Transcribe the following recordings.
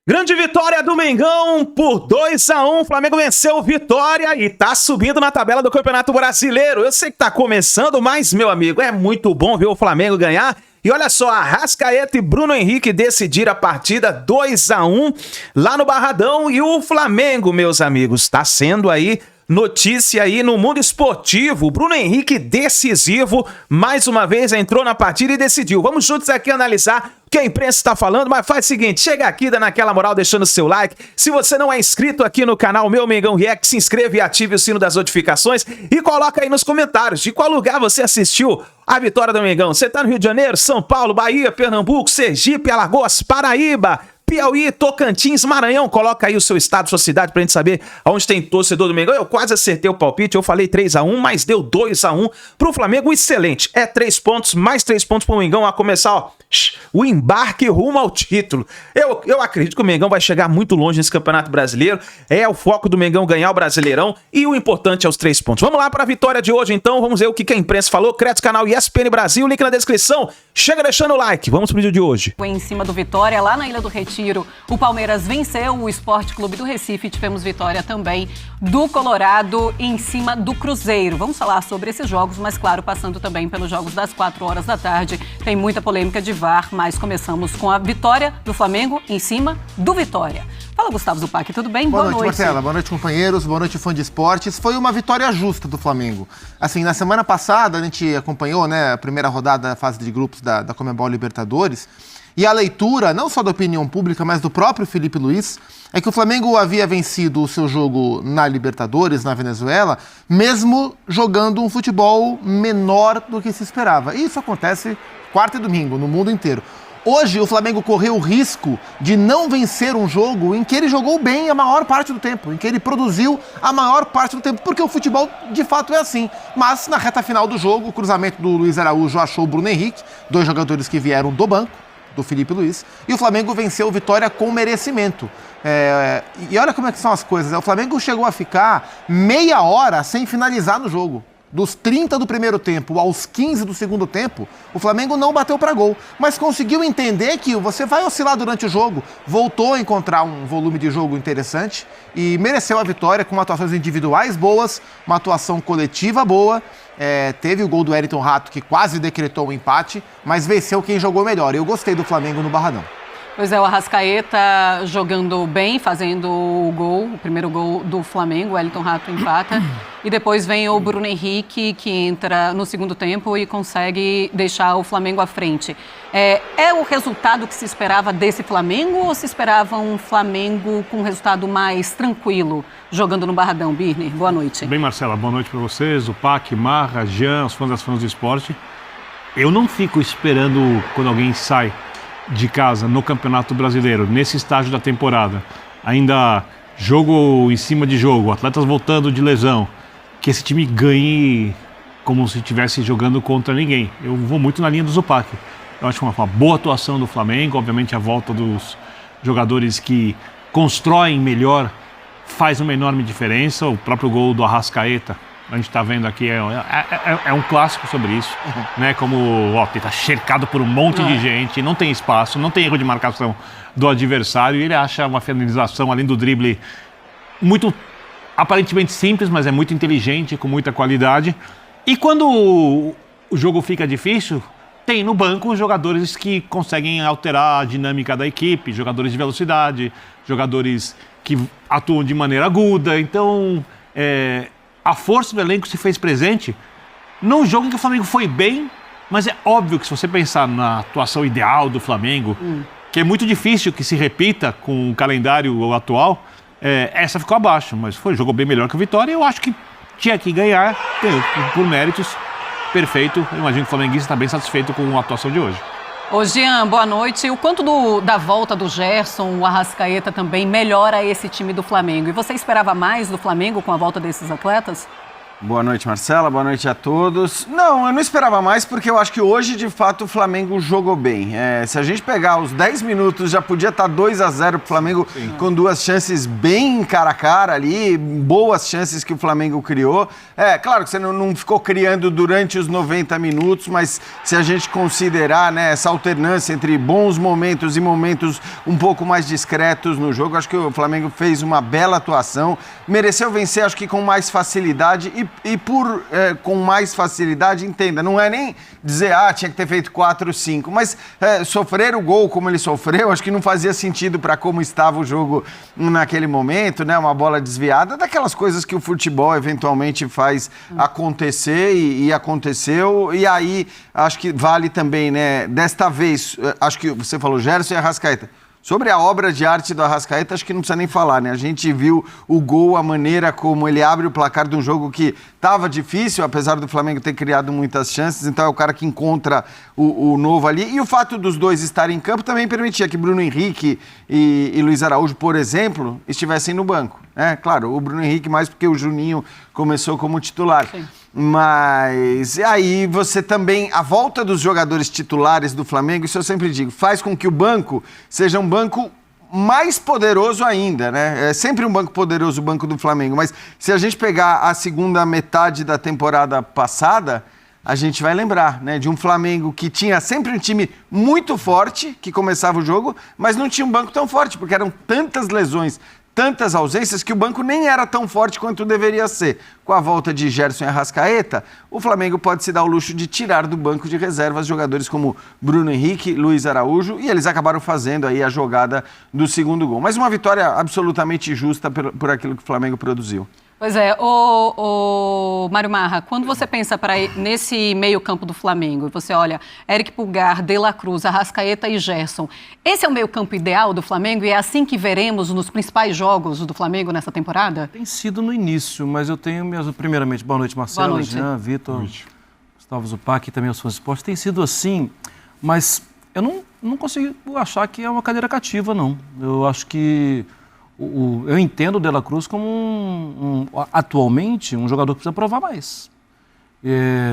Grande vitória do Mengão por 2-1. O Flamengo venceu o Vitória e tá subindo na tabela do Campeonato Brasileiro. Eu sei que tá começando, mas, meu amigo, é muito bom ver o Flamengo ganhar. E olha só, Arrascaeta e Bruno Henrique decidiram a partida 2-1 lá no Barradão. E o Flamengo, meus amigos, tá sendo aí notícia aí no mundo esportivo. Bruno Henrique decisivo, mais uma vez entrou na partida e decidiu. Vamos juntos aqui analisar o que a imprensa está falando, mas faz o seguinte, chega aqui dando aquela moral, deixando o seu like. Se você não é inscrito aqui no canal Meu Mengão React, se inscreva e ative o sino das notificações e coloca aí nos comentários de qual lugar você assistiu a vitória do Mengão. Você tá no Rio de Janeiro, São Paulo, Bahia, Pernambuco, Sergipe, Alagoas, Paraíba, Piauí, Tocantins, Maranhão, coloca aí o seu estado, sua cidade pra gente saber aonde tem torcedor do Mengão. Eu quase acertei o palpite, eu falei 3-1, mas deu 2-1 pro Flamengo, excelente. É 3 pontos, mais 3 pontos pro Mengão, a começar, ó, o embarque rumo ao título. Eu acredito que o Mengão vai chegar muito longe nesse Campeonato Brasileiro, é o foco do Mengão ganhar o Brasileirão e o importante é os 3 pontos. Vamos lá pra vitória de hoje então, vamos ver o que a imprensa falou, crédito canal ESPN Brasil, link na descrição, chega deixando o like, vamos pro vídeo de hoje. Em cima do Vitória, lá na Ilha do Retiro, o Palmeiras venceu o Sport Clube do Recife. Tivemos vitória também do Colorado em cima do Cruzeiro. Vamos falar sobre esses jogos, mas claro, passando também pelos jogos das 4 horas da tarde. Tem muita polêmica de VAR, mas começamos com a vitória do Flamengo em cima do Vitória. Fala, Gustavo Zupac, tudo bem? Boa noite, Marcela. Boa noite, companheiros. Boa noite, fã de esportes. Foi uma vitória justa do Flamengo. Assim, na semana passada, a gente acompanhou, né, a primeira rodada da fase de grupos da Conmebol Libertadores. E a leitura, não só da opinião pública, mas do próprio Felipe Luiz, é que o Flamengo havia vencido o seu jogo na Libertadores, na Venezuela, mesmo jogando um futebol menor do que se esperava. E isso acontece quarta e domingo, no mundo inteiro. Hoje, o Flamengo correu o risco de não vencer um jogo em que ele jogou bem a maior parte do tempo, em que ele produziu a maior parte do tempo, porque o futebol, de fato, é assim. Mas, na reta final do jogo, o cruzamento do Luiz Araújo achou o Bruno Henrique, 2 jogadores que vieram do banco, do Felipe Luiz, e o Flamengo venceu a vitória com merecimento. E olha como é que são as coisas, né? O Flamengo chegou a ficar meia hora sem finalizar no jogo. Dos 30 do primeiro tempo aos 15 do segundo tempo, o Flamengo não bateu para gol, mas conseguiu entender que você vai oscilar durante o jogo, voltou a encontrar um volume de jogo interessante e mereceu a vitória com atuações individuais boas, uma atuação coletiva boa. Teve o gol do Wellington Rato, que quase decretou o empate, mas venceu quem jogou melhor. Eu gostei do Flamengo no Barradão. Pois é, o Arrascaeta jogando bem, fazendo o primeiro gol do Flamengo, o Wellington Rato empata. E depois vem o Bruno Henrique, que entra no segundo tempo e consegue deixar o Flamengo à frente. É o resultado que se esperava desse Flamengo ou se esperava um Flamengo com um resultado mais tranquilo, jogando no Barradão? Birner, boa noite. Bem, Marcela, boa noite para vocês, o Pac, Marra, Jean, os fãs das fãs do esporte. Eu não fico esperando quando alguém sai de casa no Campeonato Brasileiro, nesse estágio da temporada, ainda jogo em cima de jogo, atletas voltando de lesão, que esse time ganhe como se estivesse jogando contra ninguém. Eu vou muito na linha do Zupac. Eu acho uma boa atuação do Flamengo, obviamente a volta dos jogadores que constroem melhor faz uma enorme diferença. O próprio gol do Arrascaeta, a gente está vendo aqui, é um clássico sobre isso, né? Como está cercado por um monte de gente, não tem espaço, não tem erro de marcação do adversário, e ele acha uma finalização além do drible muito aparentemente simples, mas é muito inteligente, com muita qualidade. E quando o jogo fica difícil, tem no banco jogadores que conseguem alterar a dinâmica da equipe, jogadores de velocidade, jogadores que atuam de maneira aguda. Então, a força do elenco se fez presente num jogo em que o Flamengo foi bem, mas é óbvio que se você pensar na atuação ideal do Flamengo, que é muito difícil que se repita com o calendário atual, essa ficou abaixo, mas jogou bem melhor que o Vitória e eu acho que tinha que ganhar, por méritos, perfeito. Eu imagino que o flamenguista está bem satisfeito com a atuação de hoje. Ô Jean, boa noite. O quanto da volta do Gerson, o Arrascaeta também melhora esse time do Flamengo? E você esperava mais do Flamengo com a volta desses atletas? Boa noite, Marcela. Boa noite a todos. Não, eu não esperava mais, porque eu acho que hoje, de fato, o Flamengo jogou bem. Se a gente pegar os 10 minutos, já podia estar 2-0 pro Flamengo, com 2 chances bem cara a cara ali, boas chances que o Flamengo criou. Claro que você não ficou criando durante os 90 minutos, mas se a gente considerar, né, essa alternância entre bons momentos e momentos um pouco mais discretos no jogo, acho que o Flamengo fez uma bela atuação, mereceu vencer, acho que com mais facilidade com mais facilidade, entenda, não é nem dizer, tinha que ter feito 4 ou 5, mas sofrer o gol como ele sofreu, acho que não fazia sentido para como estava o jogo naquele momento, né? Uma bola desviada, daquelas coisas que o futebol eventualmente faz acontecer e aconteceu, e aí acho que vale também, né? Desta vez, acho que você falou Gerson e Arrascaeta. Sobre a obra de arte do Arrascaeta, acho que não precisa nem falar, né? A gente viu o gol, a maneira como ele abre o placar de um jogo que estava difícil, apesar do Flamengo ter criado muitas chances, então é o cara que encontra o novo ali. E o fato dos dois estarem em campo também permitia que Bruno Henrique e Luiz Araújo, por exemplo, estivessem no banco. Claro, o Bruno Henrique mais porque o Juninho começou como titular. Sim. Mas aí você também, a volta dos jogadores titulares do Flamengo, isso eu sempre digo, faz com que o banco seja um banco mais poderoso ainda, né? É sempre um banco poderoso o banco do Flamengo, mas se a gente pegar a segunda metade da temporada passada, a gente vai lembrar, né, de um Flamengo que tinha sempre um time muito forte, que começava o jogo, mas não tinha um banco tão forte, porque eram tantas lesões, tantas ausências, que o banco nem era tão forte quanto deveria ser. Com a volta de Gerson e Arrascaeta, o Flamengo pode se dar o luxo de tirar do banco de reservas jogadores como Bruno Henrique, Luiz Araújo, e eles acabaram fazendo aí a jogada do segundo gol. Mas uma vitória absolutamente justa por aquilo que o Flamengo produziu. Pois é, o Mário Marra, quando você pensa nesse meio campo do Flamengo, você olha Eric Pulgar, De La Cruz, Arrascaeta e Gerson, esse é o meio campo ideal do Flamengo e é assim que veremos nos principais jogos do Flamengo nessa temporada? Tem sido no início, mas eu tenho primeiramente, boa noite, Marcelo, boa noite. Jean, Vitor, Gustavo Zupac e também os fãs de esporte. Tem sido assim, mas eu não consigo achar que é uma cadeira cativa, não. Eu acho que eu entendo o De La Cruz como atualmente um jogador que precisa provar mais.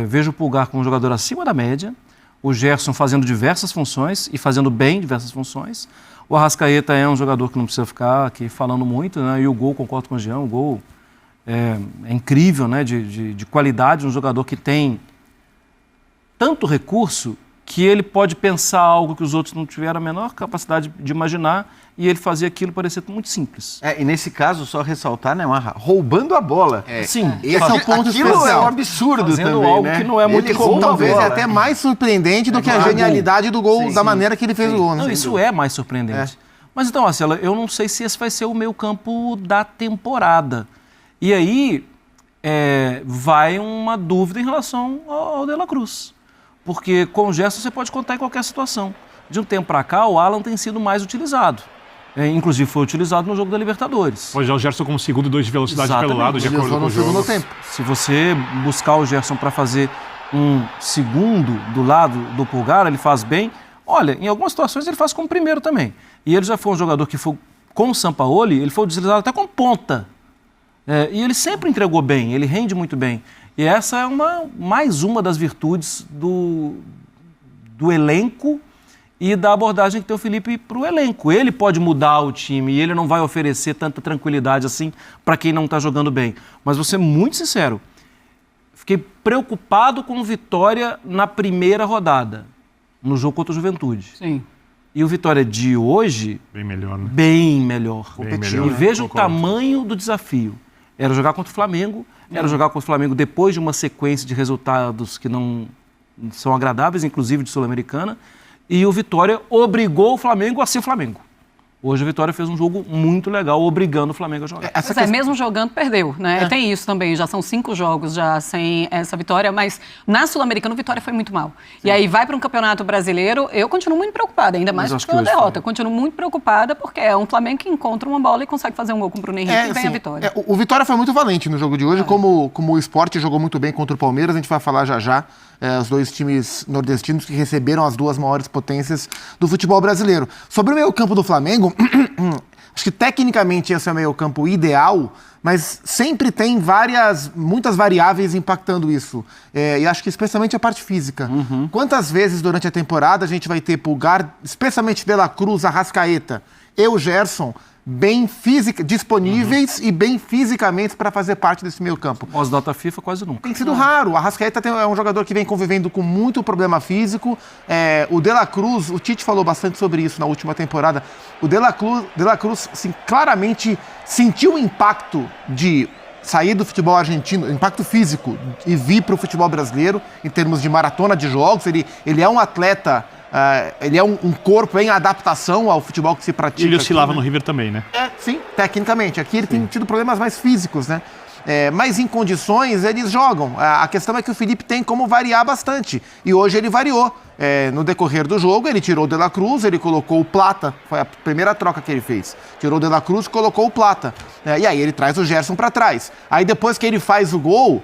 Vejo o Pulgar como um jogador acima da média, o Gerson fazendo diversas funções e fazendo bem diversas funções. O Arrascaeta é um jogador que não precisa ficar aqui falando muito, né? E o gol, concordo com o Jean, o gol é incrível, né? De qualidade, um jogador que tem tanto recurso que ele pode pensar algo que os outros não tiveram a menor capacidade de imaginar e ele fazia aquilo parecer muito simples. E nesse caso, só ressaltar, né, Marra, roubando a bola. Sim. Esse é o ponto especial. Aquilo é um absurdo fazendo também, algo né? que não é muito comum. Talvez é até mais surpreendente do que a genialidade do gol, da maneira que ele fez o gol. Não, isso é mais surpreendente. Mas então, Marcelo, eu não sei se esse vai ser o meio campo da temporada. E aí vai uma dúvida em relação ao De La Cruz. Porque com o Gerson você pode contar em qualquer situação. De um tempo para cá, o Alan tem sido mais utilizado. Inclusive foi utilizado no jogo da Libertadores. Pode já o Gerson como segundo e 2 de velocidade pelo lado, de acordo com o jogo. Se você buscar o Gerson para fazer um segundo do lado do Pulgar, ele faz bem. Olha, em algumas situações ele faz como primeiro também. E ele já foi um jogador que foi, com o Sampaoli, ele foi utilizado até como ponta. E ele sempre entregou bem, ele rende muito bem. E essa é mais uma das virtudes do elenco e da abordagem que tem o Felipe para o elenco. Ele pode mudar o time e ele não vai oferecer tanta tranquilidade assim para quem não está jogando bem. Mas vou ser muito sincero, fiquei preocupado com o Vitória na primeira rodada, no jogo contra o Juventude. Sim. E o Vitória de hoje... Bem melhor, né? Bem melhor. Melhor, e veja né? o tamanho do desafio. Era jogar contra o Flamengo, era jogar contra o Flamengo depois de uma sequência de resultados que não são agradáveis, inclusive de Sul-Americana, e o Vitória obrigou o Flamengo a ser Flamengo. Hoje o Vitória fez um jogo muito legal, obrigando o Flamengo a jogar. Mesmo jogando, perdeu, né? Tem isso também, já são 5 jogos já sem essa vitória, mas na Sul-Americana o Vitória foi muito mal. Sim. E aí vai para um campeonato brasileiro, eu continuo muito preocupada, ainda mais pela derrota. Continuo muito preocupada porque é um Flamengo que encontra uma bola e consegue fazer um gol com o Bruno Henrique e vem a vitória. O Vitória foi muito valente no jogo de hoje, como o Sport jogou muito bem contra o Palmeiras, a gente vai falar já. Os dois times nordestinos que receberam as duas maiores potências do futebol brasileiro. Sobre o meio campo do Flamengo, Acho que tecnicamente esse é o meio-campo ideal, mas sempre tem muitas variáveis impactando isso. E acho que especialmente a parte física. Quantas vezes durante a temporada a gente vai ter Pulgar, especialmente De La Cruz, Arrascaeta e o Gerson, bem disponíveis e bem fisicamente para fazer parte desse meio campo? Pós-data FIFA, quase nunca. Tem sido raro. O Arrascaeta é um jogador que vem convivendo com muito problema físico. O De La Cruz, o Tite falou bastante sobre isso na última temporada. O De La Cruz assim, claramente sentiu o impacto de sair do futebol argentino, impacto físico, e vir para o futebol brasileiro, em termos de maratona de jogos. Ele é um atleta, ele é um corpo em adaptação ao futebol que se pratica. Ele oscilava no River também, né? Sim, tecnicamente. Aqui ele tem tido problemas mais físicos, né? Mas em condições eles jogam. A questão é que o Felipe tem como variar bastante. E hoje ele variou. No decorrer do jogo, ele tirou o De La Cruz, ele colocou o Plata. Foi a primeira troca que ele fez. Tirou o De La Cruz e colocou o Plata. E aí ele traz o Gerson para trás. Aí depois que ele faz o gol,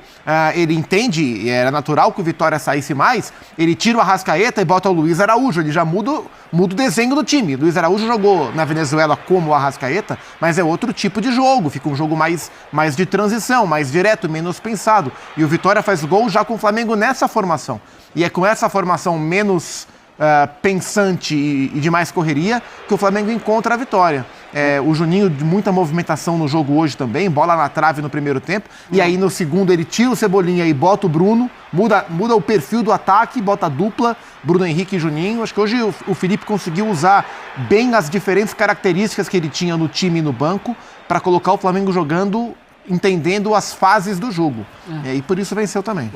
ele entende, e era natural que o Vitória saísse mais, ele tira o Arrascaeta e bota o Luiz Araújo. Ele já muda o desenho do time. Luiz Araújo jogou na Venezuela como o Arrascaeta, mas é outro tipo de jogo. Fica um jogo mais de transição, mais direto, menos pensado. E o Vitória faz o gol já com o Flamengo nessa formação. E é com essa formação menos pensante e de mais correria que o Flamengo encontra a vitória. O Juninho, de muita movimentação no jogo hoje também, bola na trave no primeiro tempo, e aí no segundo ele tira o Cebolinha e bota o Bruno, muda o perfil do ataque, bota a dupla, Bruno Henrique e Juninho. Acho que hoje o Felipe conseguiu usar bem as diferentes características que ele tinha no time e no banco para colocar o Flamengo jogando, entendendo as fases do jogo. E por isso venceu também.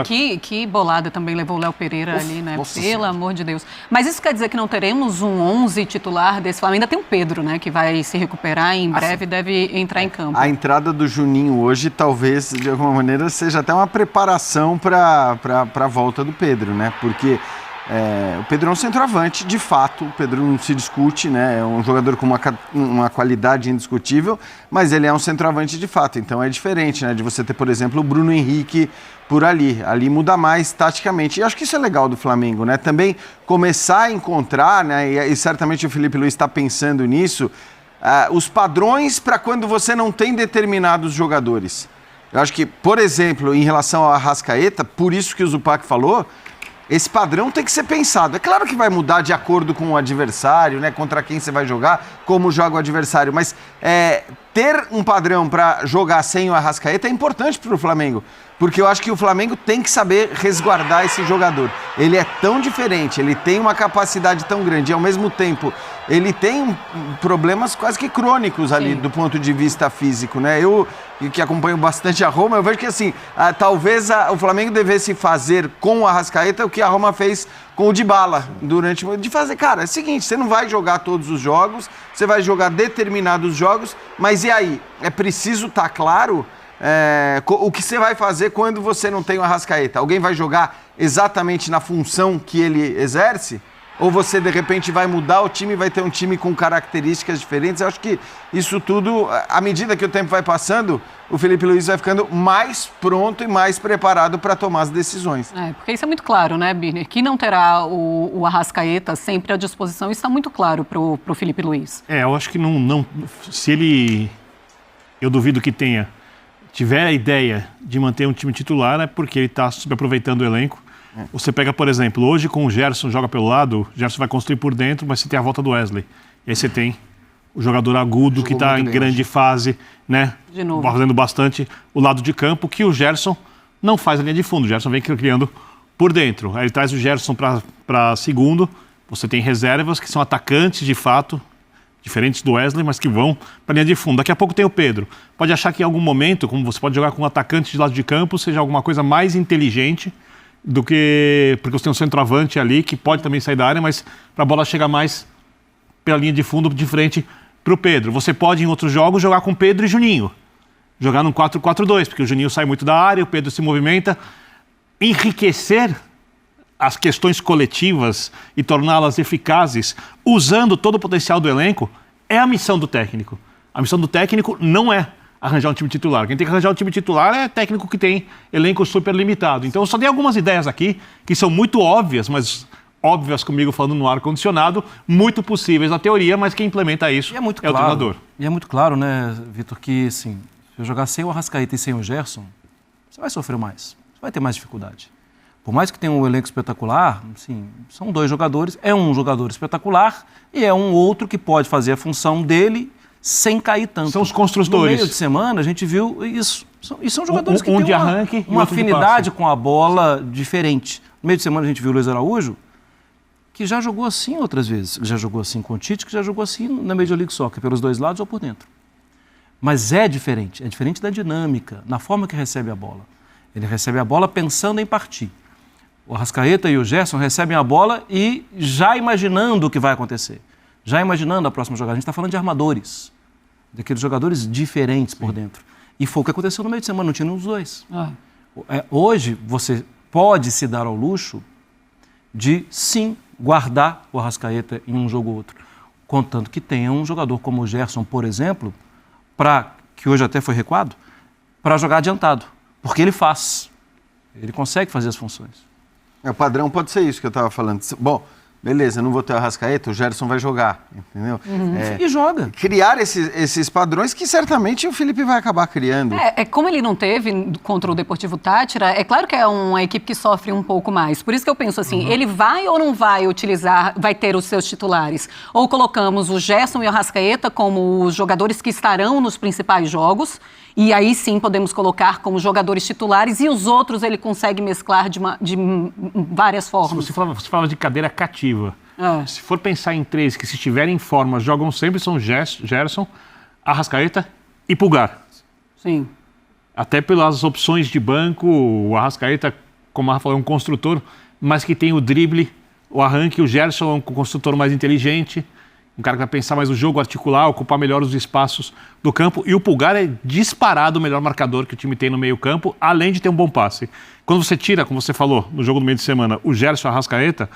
E que bolada também levou o Léo Pereira ali, né? Pelo amor de Deus. Mas isso quer dizer que não teremos um 11 titular desse Flamengo? Ainda tem o Pedro, né? Que vai se recuperar e em breve deve entrar em campo. A entrada do Juninho hoje, talvez, de alguma maneira, seja até uma preparação para a volta do Pedro, né? Porque o Pedro é um centroavante, de fato, o Pedro não se discute, né? É um jogador com uma qualidade indiscutível, mas ele é um centroavante de fato, então é diferente, né? De você ter, por exemplo, o Bruno Henrique por ali muda mais taticamente, e acho que isso é legal do Flamengo, né? Também começar a encontrar, né? E certamente o Felipe Luiz está pensando nisso, os padrões para quando você não tem determinados jogadores. Eu acho que, por exemplo, em relação ao Arrascaeta, por isso que o Zupac falou, esse padrão tem que ser pensado. É claro que vai mudar de acordo com o adversário, né? Contra quem você vai jogar, como joga o adversário. Mas ter um padrão para jogar sem o Arrascaeta é importante para o Flamengo. Porque eu acho que o Flamengo tem que saber resguardar esse jogador. Ele é tão diferente, ele tem uma capacidade tão grande e, ao mesmo tempo, ele tem problemas quase que crônicos ali do ponto de vista físico, né? Eu, que acompanho bastante a Roma, eu vejo que, assim, talvez o Flamengo devesse fazer com o Arrascaeta o que a Roma fez com o Dybala de fazer, cara, é o seguinte, você não vai jogar todos os jogos, você vai jogar determinados jogos, mas e aí? É preciso estar claro o que você vai fazer quando você não tem o Arrascaeta? Alguém vai jogar exatamente na função que ele exerce? Ou você, de repente, vai mudar o time e vai ter um time com características diferentes? Eu acho que isso tudo, à medida que o tempo vai passando, o Felipe Luiz vai ficando mais pronto e mais preparado para tomar as decisões. Porque isso é muito claro, né, Birner? Que não terá o Arrascaeta sempre à disposição, isso está muito claro para o Felipe Luiz. Eu acho que não... Se ele... Eu duvido que tiver a ideia de manter um time titular, é porque ele está subaproveitando o elenco. Você pega, por exemplo, hoje com o Gerson joga pelo lado, o Gerson vai construir por dentro, mas você tem a volta do Wesley. E aí você tem o jogador agudo que está em grande fase, né? De novo. Fazendo bastante o lado de campo, que o Gerson não faz a linha de fundo. O Gerson vem criando por dentro. Aí ele traz o Gerson para segundo. Você tem reservas que são atacantes de fato, diferentes do Wesley, mas que vão para a linha de fundo. Daqui a pouco tem o Pedro. Pode achar que em algum momento, como você pode jogar com um atacante de lado de campo, seja alguma coisa mais inteligente do que... Porque você tem um centroavante ali que pode também sair da área, mas para a bola chegar mais pela linha de fundo, de frente para o Pedro. Você pode, em outros jogos, jogar com Pedro e Juninho. Jogar num 4-4-2, porque o Juninho sai muito da área, o Pedro se movimenta. Enriquecer as questões coletivas e torná-las eficazes, usando todo o potencial do elenco, é a missão do técnico. A missão do técnico não é arranjar um time titular. Quem tem que arranjar um time titular é técnico que tem elenco super limitado. Então, eu só dei algumas ideias aqui, que são muito óbvias, mas óbvias comigo falando no ar-condicionado, muito possíveis na teoria, mas quem implementa isso E é muito o treinador. E é muito claro, né, Vitor, que assim, se eu jogar sem o Arrascaeta e sem o Gerson, você vai sofrer mais, você vai ter mais dificuldade. Por mais que tenha um elenco espetacular, assim, são 2 jogadores, é um jogador espetacular e é um outro que pode fazer a função dele sem cair tanto. São os construtores. No meio de semana, a gente viu isso. E são jogadores que Um têm de arranque e uma outro de afinidade passe. com a bola diferente. No meio de semana, a gente viu o Luiz Araújo, que já jogou assim outras vezes. Já jogou assim com o Tite, que já jogou assim na Major League Soccer, pelos 2 lados ou por dentro. Mas é diferente da dinâmica, na forma que recebe a bola. Ele recebe a bola pensando em partir. O Arrascaeta e o Gerson recebem a bola e já imaginando o que vai acontecer. Já imaginando a próxima jogada. A gente está falando de armadores, daqueles jogadores diferentes por dentro. E foi o que aconteceu no meio de semana, não tinha nenhum dos 2. Hoje, você pode se dar ao luxo de, sim, guardar o Arrascaeta em um jogo ou outro. Contanto que tenha um jogador como o Gerson, por exemplo, que hoje até foi recuado, para jogar adiantado. Porque ele faz. Ele consegue fazer as funções. O padrão pode ser isso que eu estava falando. Bom, beleza, não vou ter o Arrascaeta, o Gerson vai jogar, entendeu? E joga. Criar esses padrões que certamente o Felipe vai acabar criando. Como ele não teve contra o Deportivo Táchira, é claro que é uma equipe que sofre um pouco mais. Por isso que eu penso assim, ele vai ou não vai utilizar, vai ter os seus titulares? Ou colocamos o Gerson e o Arrascaeta como os jogadores que estarão nos principais jogos, e aí sim podemos colocar como jogadores titulares, e os outros ele consegue mesclar de várias formas. Você fala de cadeira cativa. Se for pensar em 3 que, se estiverem em forma, jogam sempre, são Gerson, Arrascaeta e Pulgar. Sim. Até pelas opções de banco, o Arrascaeta, como a Rafa falou, é um construtor, mas que tem o drible, o arranque. O Gerson é um construtor mais inteligente, um cara que vai pensar mais o jogo, articular, ocupar melhor os espaços do campo. E o Pulgar é disparado o melhor marcador que o time tem no meio campo, além de ter um bom passe. Quando você tira, como você falou, no jogo do meio de semana, o Gerson e o Arrascaeta,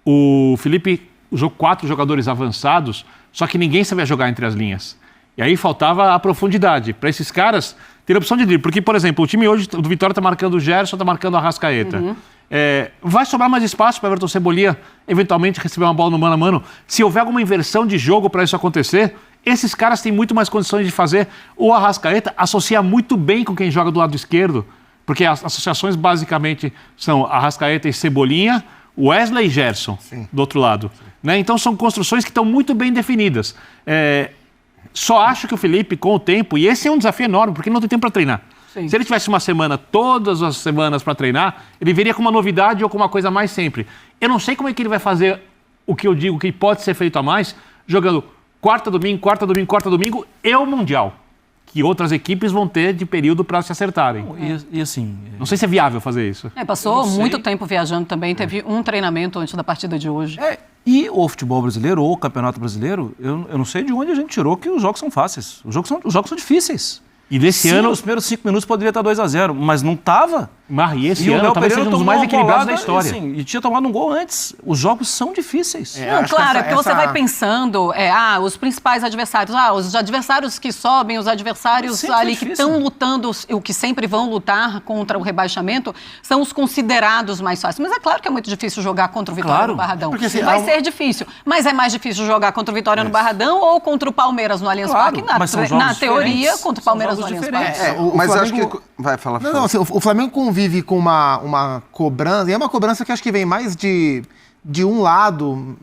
o Felipe usou 4 jogadores avançados, só que ninguém sabia jogar entre as linhas. E aí faltava a profundidade para esses caras terem opção de drible. Porque, por exemplo, o time hoje do Vitória está marcando o Gerson, está marcando o Arrascaeta. Vai sobrar mais espaço para o Everton Cebolinha eventualmente receber uma bola no mano a mano. Se houver alguma inversão de jogo para isso acontecer, esses caras têm muito mais condições de fazer. O Arrascaeta associa muito bem com quem joga do lado esquerdo, porque as associações basicamente são Arrascaeta e Cebolinha, Wesley e Gerson, do outro lado. Né? Então são construções que estão muito bem definidas. Só acho que o Felipe, com o tempo, e esse é um desafio enorme, porque ele não tem tempo para treinar. Sim. Se ele tivesse uma semana, todas as semanas para treinar, ele viria com uma novidade ou com uma coisa a mais sempre. Eu não sei como é que ele vai fazer o que eu digo que pode ser feito a mais, jogando quarta, domingo e o Mundial, que outras equipes vão ter de período para se acertarem. E assim... Não sei se é viável fazer isso. Passou muito tempo viajando também, teve um treinamento antes da partida de hoje. E o futebol brasileiro, ou o campeonato brasileiro, eu não sei de onde a gente tirou que os jogos são fáceis. Os jogos são difíceis. E desse ano... Nos primeiros 5 minutos poderia estar 2-0, mas não estava. E esse ano talvez seja um dos mais equilibrados da história. E tinha tomado um gol antes. Os jogos são difíceis. Claro, porque você vai pensando, os principais adversários, os adversários que sobem, os adversários ali que estão lutando, o que sempre vão lutar contra o rebaixamento, são os considerados mais fáceis. Mas é claro que é muito difícil jogar contra o Vitória no Barradão. Porque, assim, vai ser difícil. Mas é mais difícil jogar contra o Vitória no Barradão ou contra o Palmeiras no Allianz Parque? Na teoria, contra o Palmeiras no Allianz Parque. Mas Flamengo... acho que... Vai, fala. Não, assim, o Flamengo convive com uma cobrança, e é uma cobrança que acho que vem mais de um lado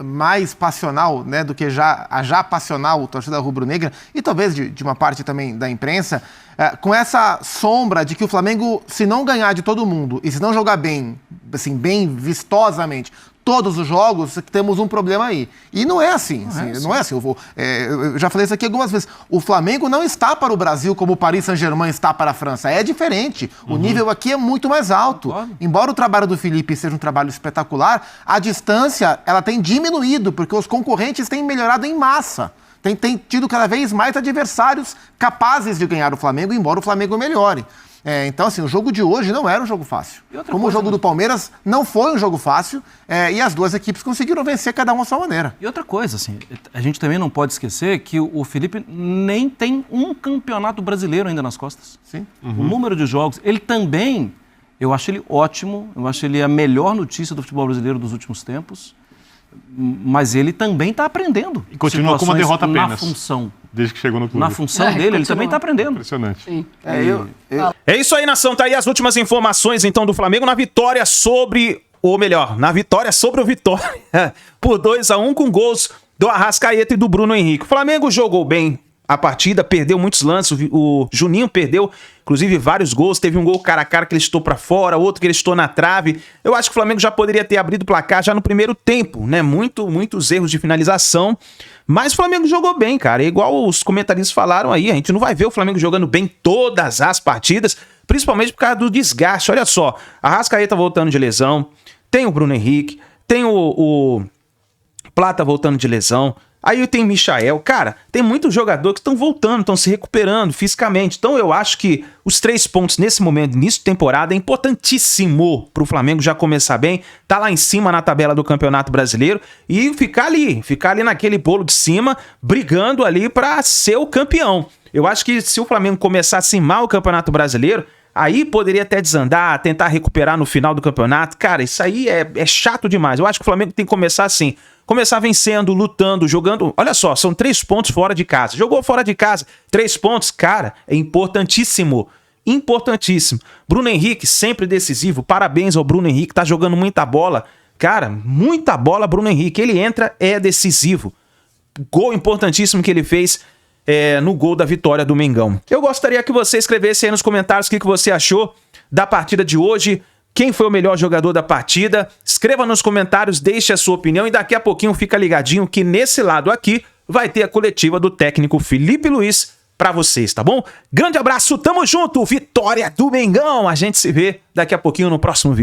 mais passional, né, do que a já passional torcida rubro-negra, e talvez de uma parte também da imprensa, com essa sombra de que o Flamengo, se não ganhar de todo mundo e se não jogar bem, assim, bem vistosamente, todos os jogos, temos um problema aí. E não é assim. Não é assim. Eu já falei isso aqui algumas vezes. O Flamengo não está para o Brasil como o Paris Saint-Germain está para a França. É diferente. O nível aqui é muito mais alto. Claro. Embora o trabalho do Felipe seja um trabalho espetacular, a distância ela tem diminuído, porque os concorrentes têm melhorado em massa. Tem tido cada vez mais adversários capazes de ganhar o Flamengo, embora o Flamengo melhore. Então, assim, o jogo de hoje não era um jogo fácil. Como o jogo do Palmeiras não foi um jogo fácil, e as duas equipes conseguiram vencer cada uma à sua maneira. E outra coisa, assim, a gente também não pode esquecer que o Felipe nem tem um campeonato brasileiro ainda nas costas. Sim. O número de jogos, ele também Eu acho ele ótimo, eu acho ele a melhor notícia do futebol brasileiro dos últimos tempos, mas ele também está aprendendo. E continua com uma derrota apenas. Na função. Desde que chegou no clube. Na função dele, ele também está aprendendo. Impressionante. Sim. É isso aí, nação. Tá aí as últimas informações, então, do Flamengo na vitória sobre... Ou melhor, na vitória sobre o Vitória. Por 2-1 com gols do Arrascaeta e do Bruno Henrique. O Flamengo jogou bem a partida, perdeu muitos lances. O Juninho perdeu, inclusive, vários gols. Teve um gol cara a cara que ele estou pra fora, outro que ele estou na trave. Eu acho que o Flamengo já poderia ter abrido o placar já no primeiro tempo, né? Muitos erros de finalização. Mas o Flamengo jogou bem, cara. É igual os comentaristas falaram aí. A gente não vai ver o Flamengo jogando bem todas as partidas, principalmente por causa do desgaste. Olha só, a Arrascaeta voltando de lesão, tem o Bruno Henrique, tem o Plata voltando de lesão, aí tem Michael. Cara, tem muitos jogadores que estão voltando, estão se recuperando fisicamente. Então eu acho que os 3 pontos nesse momento, início de temporada, é importantíssimo pro Flamengo já começar bem, tá lá em cima na tabela do Campeonato Brasileiro e ficar ali naquele bolo de cima, brigando ali pra ser o campeão. Eu acho que se o Flamengo começar assim mal o Campeonato Brasileiro, aí poderia até desandar, tentar recuperar no final do campeonato. Cara, isso aí é chato demais. Eu acho que o Flamengo tem que começar assim. Começar vencendo, lutando, jogando. Olha só, são 3 pontos fora de casa. Jogou fora de casa, 3 pontos, cara, é importantíssimo. Importantíssimo. Bruno Henrique, sempre decisivo. Parabéns ao Bruno Henrique, tá jogando muita bola. Cara, muita bola, Bruno Henrique. Ele entra, é decisivo. Gol importantíssimo que ele fez no gol da vitória do Mengão. Eu gostaria que você escrevesse aí nos comentários o que você achou da partida de hoje. Quem foi o melhor jogador da partida? Escreva nos comentários, deixe a sua opinião e daqui a pouquinho fica ligadinho que nesse lado aqui vai ter a coletiva do técnico Felipe Luiz pra vocês, tá bom? Grande abraço, tamo junto, vitória do Mengão! A gente se vê daqui a pouquinho no próximo vídeo.